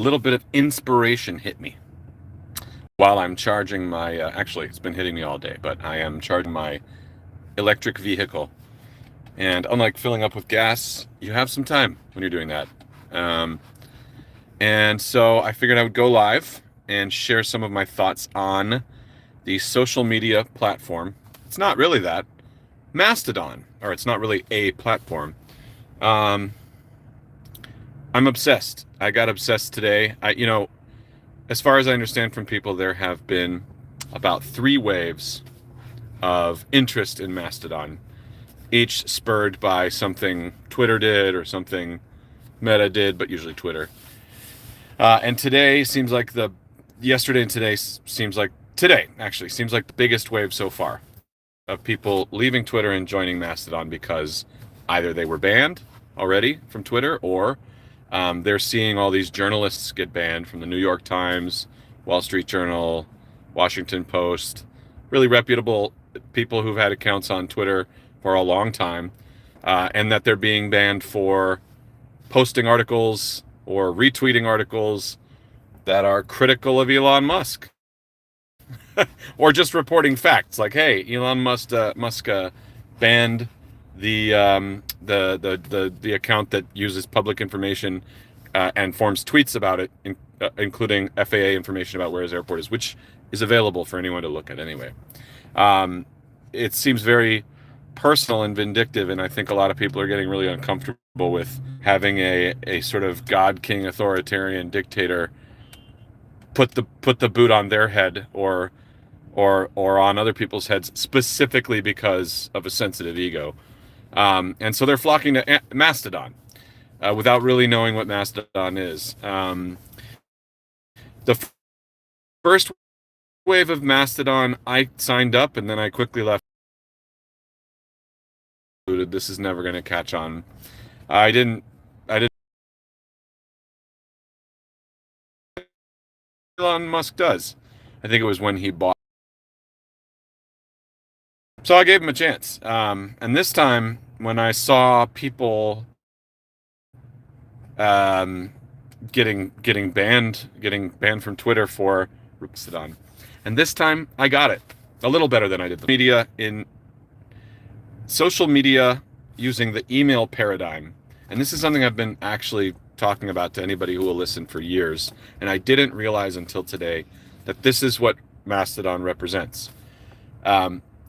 little bit of inspiration hit me while I'm charging my. Actually, it's been hitting me all day, but I am charging my electric vehicle. And unlike filling up with gas, you have some time when you're doing that. Um, and so I figured I would go live and share some of my thoughts on the social media platform. It's not really that. Mastodon, or it's not really a platform. Um, I'm obsessed. I got obsessed today. As far as I understand from people, there have been about 3 waves of interest in Mastodon, each spurred by something Twitter did or something Meta did, but usually Twitter. And today seems like yesterday and today actually seems like the biggest wave so far of people leaving Twitter and joining Mastodon because either they were banned already from Twitter, or they're seeing all these journalists get banned from the New York Times, Wall Street Journal, Washington Post, really reputable people who've had accounts on Twitter for a long time, and that they're being banned for posting articles or retweeting articles that are critical of Elon Musk, or just reporting facts like, "Hey, Elon Musk banned the account that uses public information and forms tweets about it, including FAA information about where his airport is, which is available for anyone to look at anyway." It seems very personal and vindictive, and I think a lot of people are getting really uncomfortable with having a sort of God King authoritarian dictator put the boot on their head or on other people's heads specifically because of a sensitive ego. And so they're flocking to Mastodon without really knowing what Mastodon is. The first wave of Mastodon, I signed up and then I quickly left. This is never going to catch on. I didn't. Elon Musk does. I think it was when he bought. So I gave him a chance. And this time, when I saw people getting banned from Twitter for Mastodon, and this time I got it a little better than I did. The media in social media using the email paradigm, and this is something I've been actually talking about to anybody who will listen for years, and I didn't realize until today that this is what Mastodon represents.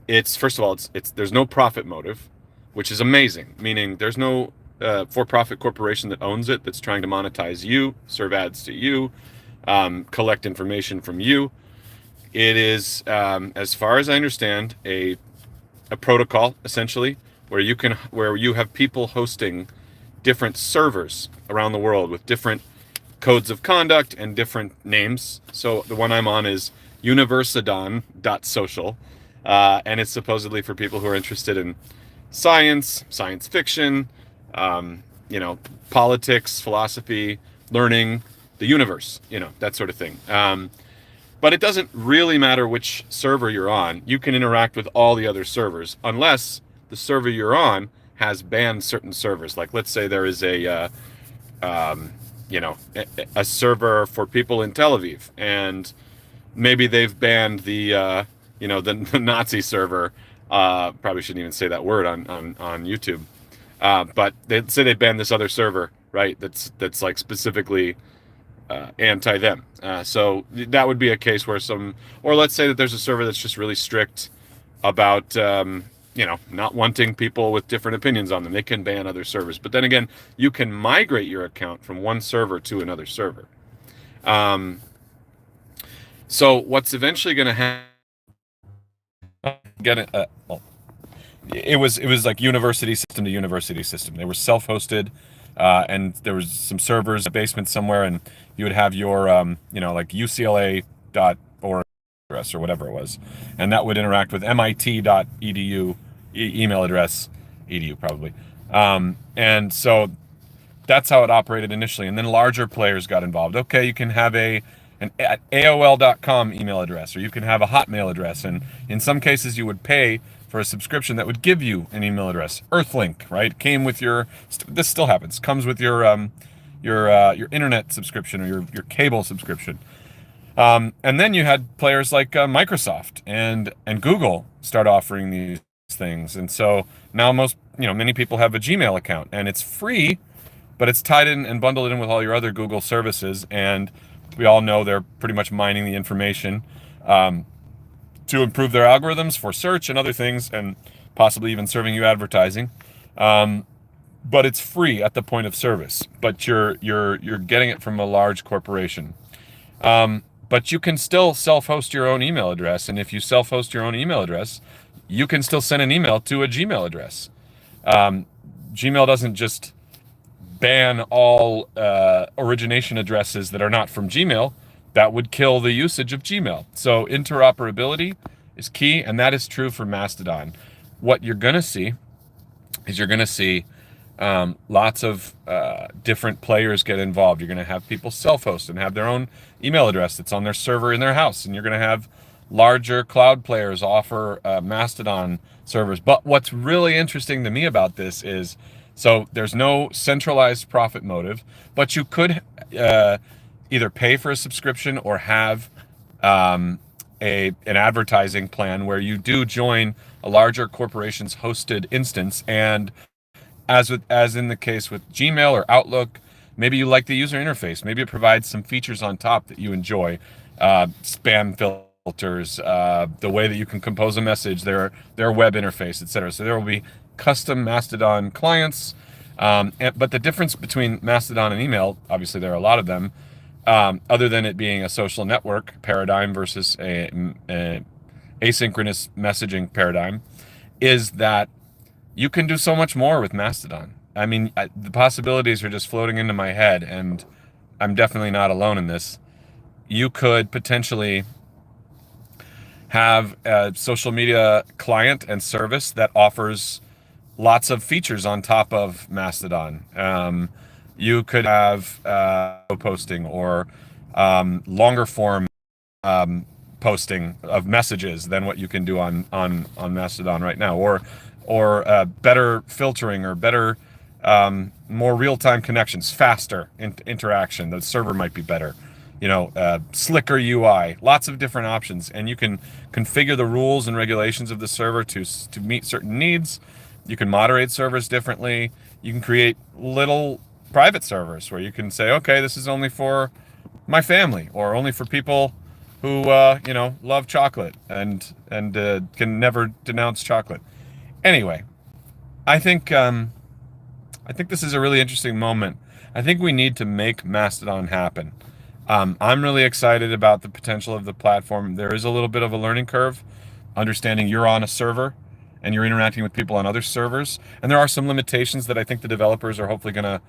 It's first of all, it's there's no profit motive, which is amazing. Meaning there's no for-profit corporation that owns it that's trying to monetize you, serve ads to you, collect information from you. It is, as far as I understand, a protocol essentially where you have people hosting different servers around the world with different codes of conduct and different names. So the one I'm on is universadon.social. And it's supposedly for people who are interested in science fiction, politics, philosophy, learning, the universe, that sort of thing. But it doesn't really matter which server you're on. You can interact with all the other servers unless the server you're on has banned certain servers. Like, let's say there is a server for people in Tel Aviv, and maybe they've banned the Nazi server. Probably shouldn't even say that word on YouTube. But they say they banned this other server, right? That's like specifically anti them. So that would be a case where or let's say that there's a server that's just really strict about not wanting people with different opinions on them. They can ban other servers. But then again, you can migrate your account from one server to another server. So what's eventually going to happen? Get it? It was like university system to university system. They were self-hosted, and there was some servers in a basement somewhere, and you would have your like UCLA.org address or whatever it was, and that would interact with MIT.edu email address, edu probably, and so that's how it operated initially, and then larger players got involved. Okay, you can have an AOL.com email address, or you can have a Hotmail address, and in some cases you would pay for a subscription that would give you an email address. Earthlink, right? Came with this still happens. Comes with your your internet subscription or your cable subscription. And then you had players like Microsoft and Google start offering these things. And so now many people have a Gmail account, and it's free, but it's tied in and bundled in with all your other Google services. And we all know they're pretty much mining the information um, to improve their algorithms for search and other things, and possibly even serving you advertising. Um, but it's free at the point of service. But you're getting it from a large corporation. But you can still self-host your own email address, and if you self-host your own email address, you can still send an email to a Gmail address. Um, Gmail doesn't just ban all origination addresses that are not from Gmail. That would kill the usage of Gmail. So interoperability is key, and that is true for Mastodon. What you're going to see is lots of different players get involved. You're going to have people self-host and have their own email address that's on their server in their house, and you're going to have larger cloud players offer Mastodon servers. But what's really interesting to me about this is, so there's no centralized profit motive, but you could either pay for a subscription or have an advertising plan where you do join a larger corporation's hosted instance. And as in the case with Gmail or Outlook, maybe you like the user interface. Maybe it provides some features on top that you enjoy, spam filters, the way that you can compose a message, their web interface, etc. So there will be custom Mastodon clients. But the difference between Mastodon and email, obviously there are a lot of them, other than it being a social network paradigm versus a asynchronous messaging paradigm, is that you can do so much more with Mastodon. I mean, the possibilities are just floating into my head, and I'm definitely not alone in this. You could potentially have a social media client and service that offers lots of features on top of Mastodon. You could have posting or longer form posting of messages than what you can do on Mastodon right now, or better filtering, or better more real-time connections, faster interaction. The server might be better, slicker UI, lots of different options, and you can configure the rules and regulations of the server to meet certain needs. You can moderate servers differently. You can create little private servers where you can say, okay, this is only for my family, or only for people who love chocolate and can never denounce chocolate. Anyway, I think this is a really interesting moment. I think we need to make Mastodon happen. I'm really excited about the potential of the platform. There is a little bit of a learning curve, understanding you're on a server and you're interacting with people on other servers, and there are some limitations that I think the developers are hopefully going to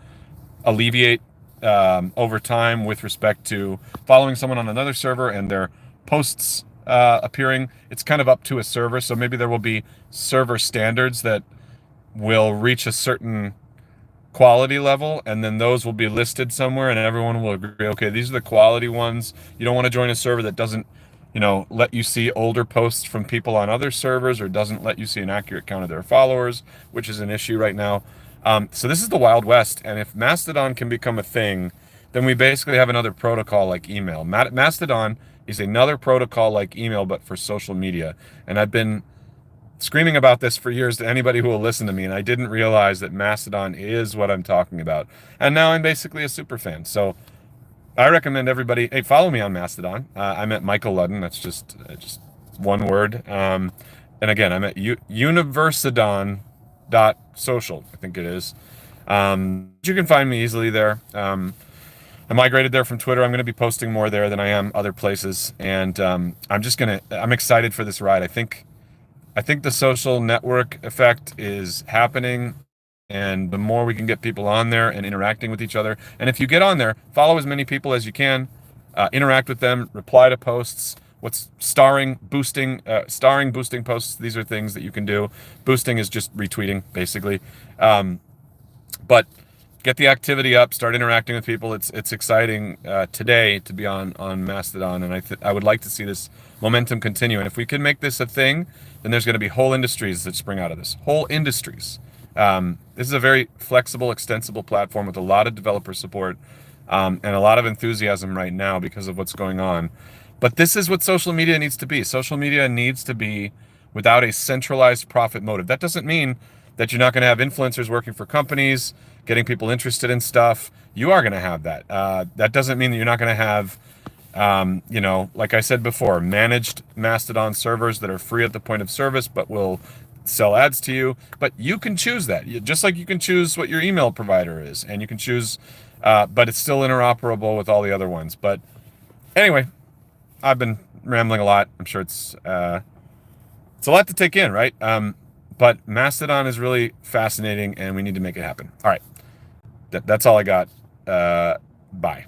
alleviate over time with respect to following someone on another server and their posts appearing. It's kind of up to a server, so maybe there will be server standards that will reach a certain quality level, and then those will be listed somewhere, and everyone will agree, okay, these are the quality ones. You don't want to join a server that doesn't let you see older posts from people on other servers, or doesn't let you see an accurate count of their followers, which is an issue right now. So this is the Wild West, and if Mastodon can become a thing, then we basically have another protocol like email. Mastodon is another protocol like email, but for social media. And I've been screaming about this for years to anybody who will listen to me, and I didn't realize that Mastodon is what I'm talking about. And now I'm basically a super fan. So I recommend everybody, hey, follow me on Mastodon. I'm at Michael Ludden. That's just one word. And again, I'm at universidon.social, I think it is. You can find me easily there. I migrated there from Twitter. I'm going to be posting more there than I am other places. And I'm excited for this ride. I think the social network effect is happening, and the more we can get people on there and interacting with each other. And if you get on there, follow as many people as you can, interact with them, reply to posts. What's starring boosting posts? These are things that you can do. Boosting is just retweeting, basically. But get the activity up, start interacting with people. It's exciting today to be on Mastodon, and I would like to see this momentum continue. And if we can make this a thing, then there's going to be whole industries that spring out of this. Whole industries. This is a very flexible, extensible platform with a lot of developer support, and a lot of enthusiasm right now because of what's going on. But this is what social media needs to be. Social media needs to be without a centralized profit motive. That doesn't mean that you're not going to have influencers working for companies, getting people interested in stuff. You are going to have that. That doesn't mean that you're not going to have, like I said before, managed Mastodon servers that are free at the point of service, but will sell ads to you. But you can choose that, just like you can choose what your email provider is, and you can choose, but it's still interoperable with all the other ones. But anyway, I've been rambling a lot. I'm sure it's a lot to take in, right? But Mastodon is really fascinating, and we need to make it happen. All right, that's all I got. Bye.